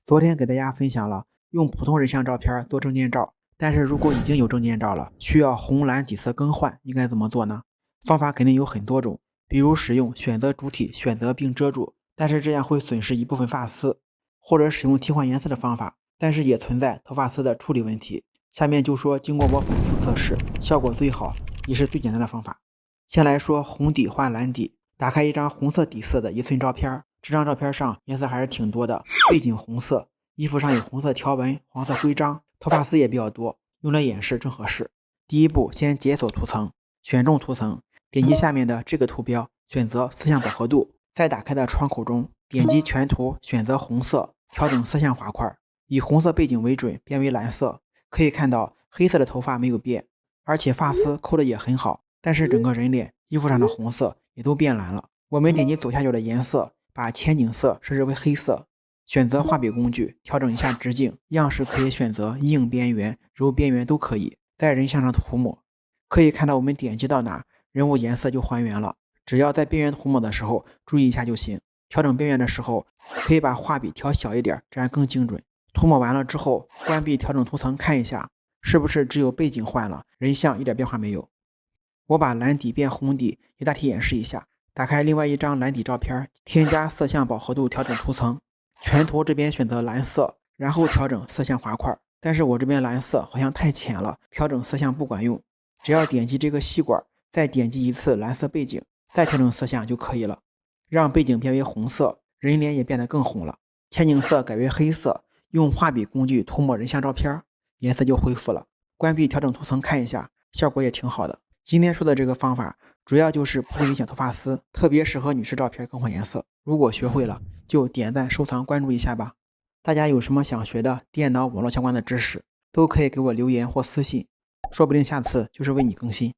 昨天给大家分享了用普通人像照片做证件照，但是如果已经有证件照了，需要红蓝底色更换，应该怎么做呢？方法肯定有很多种，比如使用选择主体选择并遮住，但是这样会损失一部分发丝，或者使用替换颜色的方法，但是也存在头发丝的处理问题。下面就说经过我反复测试，效果最好也是最简单的方法。先来说红底换蓝底，打开一张红色底色的1寸照片，这张照片上颜色还是挺多的，背景红色，衣服上有红色条纹、黄色徽章，头发丝也比较多，用来掩饰正合适。第一步，先解锁图层，选中图层，点击下面的这个图标，选择色相饱和度，在打开的窗口中点击全图，选择红色，调整色相滑块，以红色背景为准，变为蓝色。可以看到黑色的头发没有变，而且发丝扣的也很好，但是整个人脸、衣服上的红色也都变蓝了。我们点击左下角的颜色，把前景色设置为黑色，选择画笔工具，调整一下直径，样式可以选择硬边缘、柔边缘都可以，在人像上涂抹。可以看到我们点击到哪，人物颜色就还原了。只要在边缘涂抹的时候注意一下就行。调整边缘的时候，可以把画笔调小一点，这样更精准。涂抹完了之后，关闭调整图层，看一下是不是只有背景换了，人像一点变化没有。我把蓝底变红底也大体演示一下。打开另外一张蓝底照片，添加色相饱和度，调整图层，全图这边选择蓝色，然后调整色相滑块。但是我这边蓝色好像太浅了，调整色相不管用，只要点击这个吸管，再点击一次蓝色背景，再调整色相就可以了。让背景变为红色，人脸也变得更红了。前景色改为黑色，用画笔工具涂抹人像照片，颜色就恢复了。关闭调整图层，看一下，效果也挺好的。今天说的这个方法主要就是不会影响头发丝，特别适合女士照片更换颜色。如果学会了，就点赞、收藏、关注一下吧。大家有什么想学的电脑、网络相关的知识，都可以给我留言或私信，说不定下次就是为你更新。